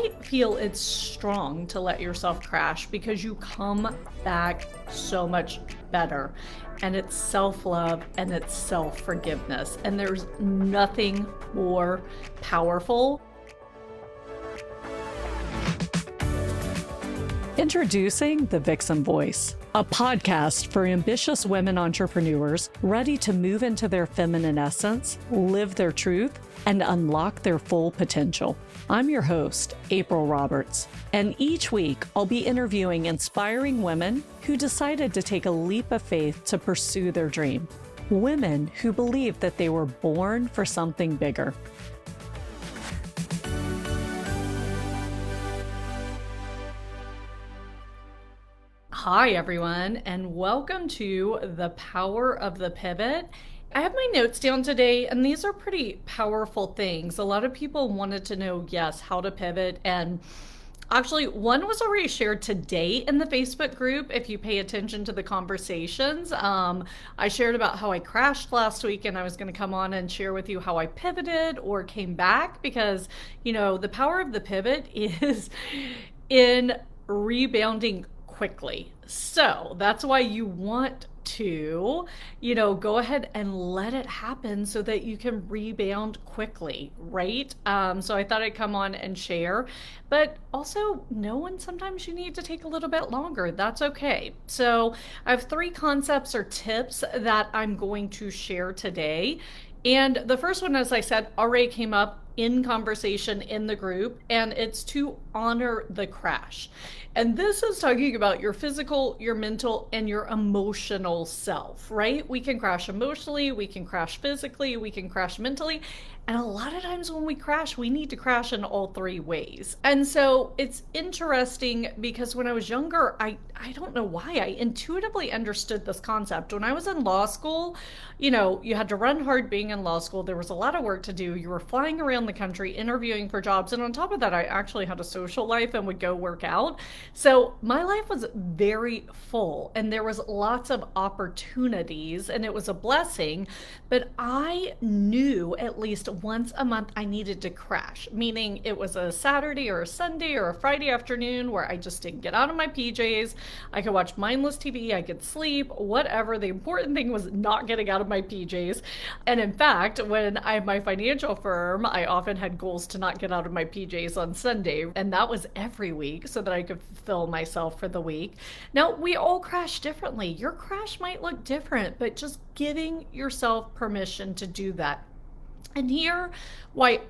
I feel it's strong to let yourself crash because you come back so much better. And it's self-love and it's self-forgiveness. And there's nothing more powerful. Introducing The Vixen Voice, a podcast for ambitious women entrepreneurs ready to move into their feminine essence, live their truth, and unlock their full potential. I'm your host, April Roberts, and each week I'll be interviewing inspiring women who decided to take a leap of faith to pursue their dream. Women who believe that they were born for something bigger. Hi, everyone, and welcome to The Power of the Pivot. I have my notes down today, and these are pretty powerful things. A lot of people wanted to know, yes, how to pivot, and actually, one was already shared today in the Facebook group. If you pay attention to the conversations, I shared about how I crashed last week, and I was going to come on and share with you how I pivoted or came back because, the power of the pivot is in rebounding quickly. So that's why you want to, go ahead and let it happen so that you can rebound quickly, right? So I thought I'd come on and share, but also knowing sometimes you need to take a little bit longer. That's okay. So I have 3 concepts or tips that I'm going to share today. And the first one, as I said, already came up in conversation in the group, and it's to honor the crash. And this is talking about your physical, your mental, and your emotional self, right? We can crash emotionally, we can crash physically, we can crash mentally. And a lot of times when we crash, we need to crash in all 3 ways. And so it's interesting because when I was younger, I don't know why, I intuitively understood this concept. When I was in law school, you had to run hard being in law school. There was a lot of work to do. You were flying around the country interviewing for jobs. And on top of that, I actually had a social life and would go work out. So my life was very full and there was lots of opportunities and it was a blessing. But I knew at least once a month I needed to crash, meaning it was a Saturday or a Sunday or a Friday afternoon where I just didn't get out of my PJs. I could watch mindless TV, I could sleep, whatever. The important thing was not getting out of my PJs. And in fact, when I had my financial firm, I often had goals to not get out of my PJs on Sunday. And that was every week so that I could fulfill myself for the week. Now, we all crash differently. Your crash might look different, but just giving yourself permission to do that. And here why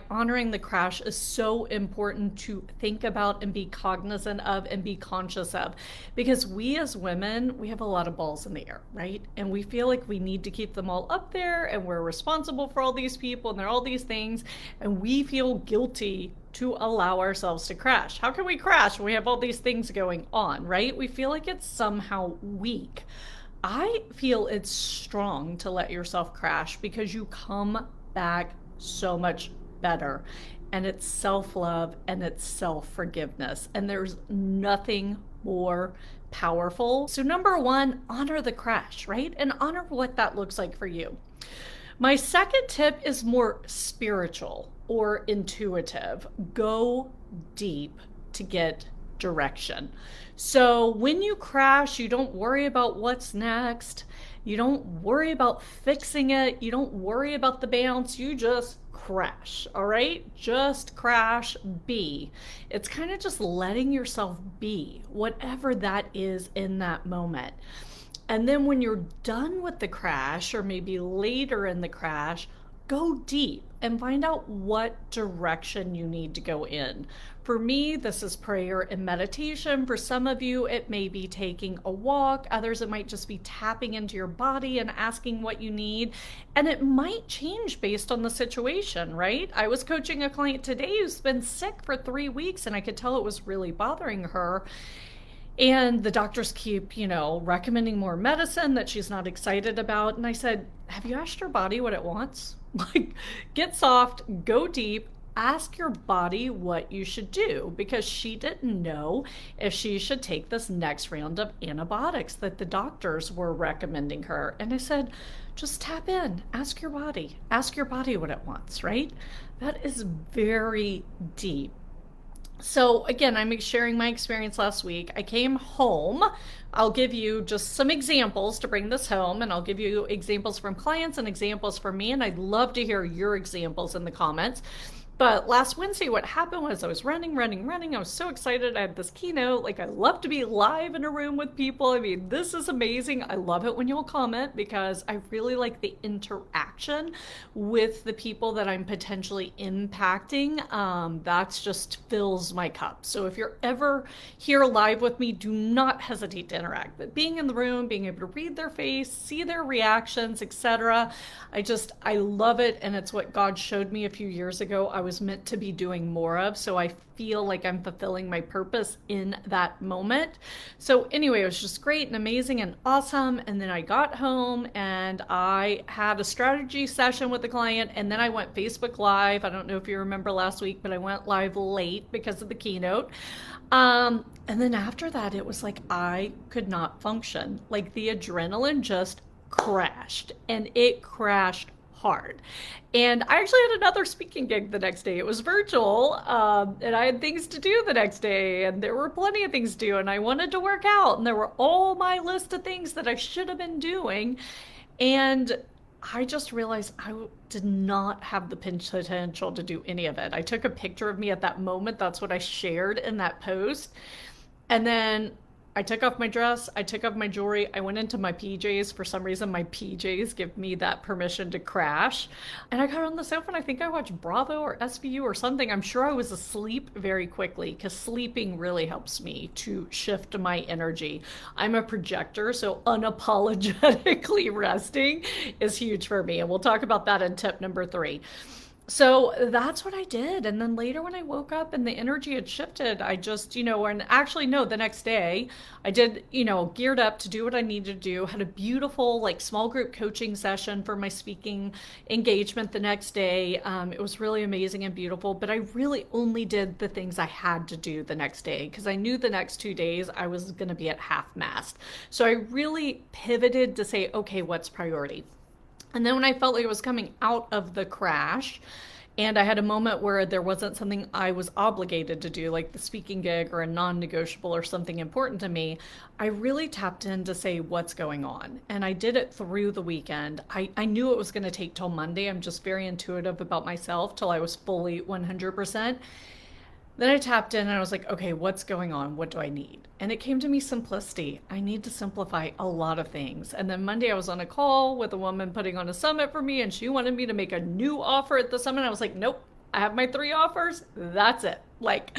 honoring the crash is so important to think about and be cognizant of and be conscious of. Because we as women, we have a lot of balls in the air, right? And we feel like we need to keep them all up there and we're responsible for all these people and they're all these things. And we feel guilty to allow ourselves to crash. How can we crash when we have all these things going on, right? We feel like it's somehow weak. I feel it's strong to let yourself crash because you come back so much better. And it's self-love and it's self-forgiveness. And there's nothing more powerful. So number 1, honor the crash, right? And honor what that looks like for you. My second tip is more spiritual or intuitive. Go deep to get direction. So when you crash, you don't worry about what's next. You don't worry about fixing it. You don't worry about the bounce. You just crash, all right? Just crash, be. It's kind of just letting yourself be, whatever that is in that moment. And then when you're done with the crash, or maybe later in the crash, go deep and find out what direction you need to go in. For me, this is prayer and meditation. For some of you, it may be taking a walk. Others, it might just be tapping into your body and asking what you need. And it might change based on the situation, right? I was coaching a client today who's been sick for 3 weeks, and I could tell it was really bothering her. And the doctors keep, recommending more medicine that she's not excited about. And I said, have you asked your body what it wants? Get soft, go deep, ask your body what you should do, because she didn't know if she should take this next round of antibiotics that the doctors were recommending her. And I said, just tap in, ask your body what it wants, right? That is very deep. So again, I'm sharing my experience last week. I came home. I'll give you just some examples to bring this home, and I'll give you examples from clients and examples from me, and I'd love to hear your examples in the comments. But last Wednesday, what happened was I was running. I was so excited. I had this keynote. Like, I love to be live in a room with people. I mean, this is amazing. I love it when you'll comment because I really like the interaction with the people that I'm potentially impacting. That's just fills my cup. So if you're ever here live with me, do not hesitate to interact. But being in the room, being able to read their face, see their reactions, etc., I love it, and it's what God showed me a few years ago I was meant to be doing more of. So I feel like I'm fulfilling my purpose in that moment. So anyway, it was just great and amazing and awesome. And then I got home and I had a strategy session with the client, and then I went Facebook Live. I don't know if you remember last week, but I went live late because of the keynote. And then after that, it was like I could not function. Like, the adrenaline just crashed, and it crashed hard. And I actually had another speaking gig the next day. It was virtual, and I had things to do the next day, and there were plenty of things to do, and I wanted to work out, and there were all my list of things that I should have been doing. And I just realized I did not have the potential to do any of it. I took a picture of me at that moment. That's what I shared in that post. And then I took off my dress, I took off my jewelry, I went into my PJs. For some reason, my PJs give me that permission to crash. And I got on the sofa and I think I watched Bravo or SVU or something. I'm sure I was asleep very quickly because sleeping really helps me to shift my energy. I'm a projector, so unapologetically resting is huge for me. And we'll talk about that in tip number 3. So that's what I did. And then later when I woke up and the energy had shifted, I just, and actually, no, the next day I did, geared up to do what I needed to do, had a beautiful, like, small group coaching session for my speaking engagement the next day. It was really amazing and beautiful, but I really only did the things I had to do the next day because I knew the next 2 days I was going to be at half mast. So I really pivoted to say, okay, what's priority? And then when I felt like I was coming out of the crash and I had a moment where there wasn't something I was obligated to do, like the speaking gig or a non-negotiable or something important to me, I really tapped in to say what's going on. And I did it through the weekend. I knew it was going to take till Monday. I'm just very intuitive about myself till I was fully 100%. Then I tapped in and I was like, okay, what's going on? What do I need? And it came to me simplicity. I need to simplify a lot of things. And then Monday I was on a call with a woman putting on a summit for me, and she wanted me to make a new offer at the summit. I was like, nope, I have my 3 offers. That's it. Like,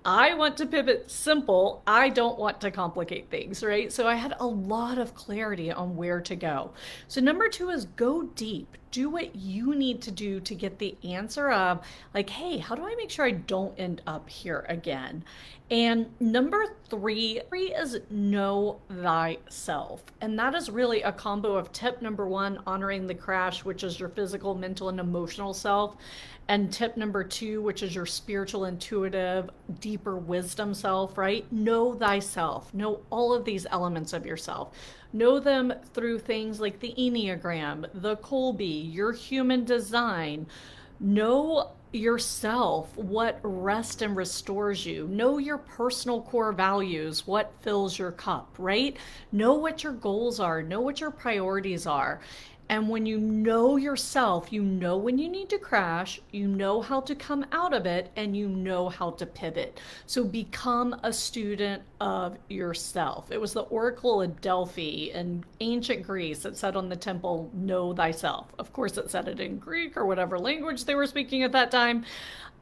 I want to pivot simple. I don't want to complicate things, right? So I had a lot of clarity on where to go. So number 2 is go deep. Do what you need to do to get the answer of, like, hey, how do I make sure I don't end up here again? And number 3 is know thyself. And that is really a combo of tip number 1, honoring the crash, which is your physical, mental, and emotional self. And tip number 2, which is your spiritual, intuitive, deeper wisdom self, right? Know thyself. Know all of these elements of yourself. Know them through things like the Enneagram, the Kolbe, your human design. Know yourself, what rests and restores you. Know your personal core values, what fills your cup, right? Know what your goals are. Know what your priorities are. And when you know yourself, you know when you need to crash, you know how to come out of it, and you know how to pivot. So become a student of yourself. It was the Oracle of Delphi in ancient Greece that said on the temple, know thyself. Of course, it said it in Greek or whatever language they were speaking at that time.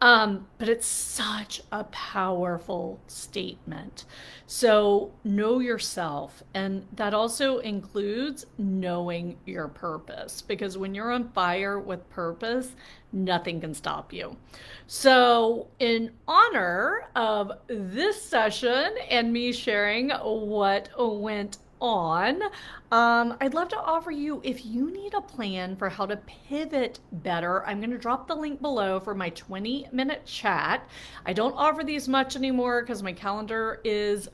But it's such a powerful statement. So know yourself. And that also includes knowing your purpose, because when you're on fire with purpose, nothing can stop you. So in honor of this session and me sharing what went on, I'd love to offer you, if you need a plan for how to pivot better, I'm going to drop the link below for my 20-minute chat. I don't offer these much anymore because my calendar is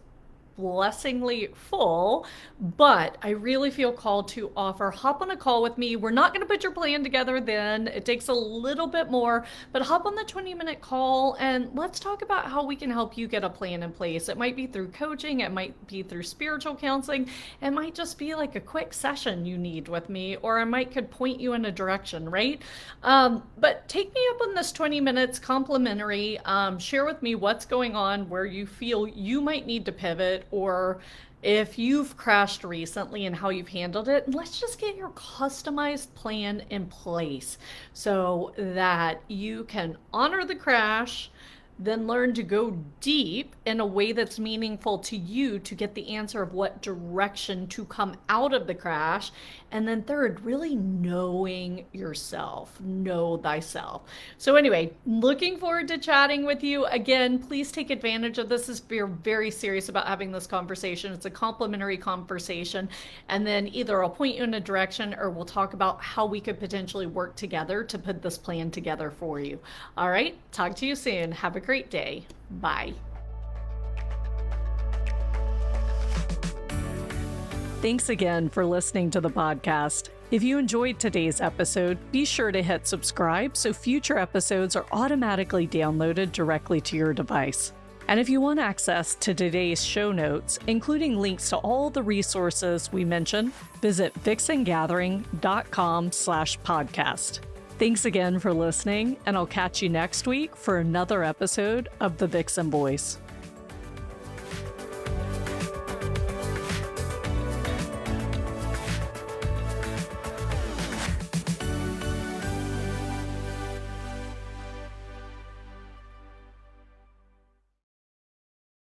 blessingly full, but I really feel called to offer, hop on a call with me. We're not going to put your plan together then. It takes a little bit more, but hop on the 20-minute call and let's talk about how we can help you get a plan in place. It might be through coaching, it might be through spiritual counseling, it might just be like a quick session you need with me, or I might could point you in a direction, right? But take me up on this 20 minutes complimentary. Share with me what's going on, where you feel you might need to pivot, or if you've crashed recently and how you've handled it. And let's just get your customized plan in place so that you can honor the crash, then learn to go deep in a way that's meaningful to you to get the answer of what direction to come out of the crash. And then third, really knowing yourself, know thyself. So anyway, looking forward to chatting with you. Again, please take advantage of this. We're very serious about having this conversation. It's a complimentary conversation. And then either I'll point you in a direction or we'll talk about how we could potentially work together to put this plan together for you. All right, talk to you soon. Have a great day. Bye. Thanks again for listening to the podcast. If you enjoyed today's episode, be sure to hit subscribe so future episodes are automatically downloaded directly to your device. And if you want access to today's show notes, including links to all the resources we mentioned, visit vixengathering.com/podcast. Thanks again for listening, and I'll catch you next week for another episode of The Vixen Voice.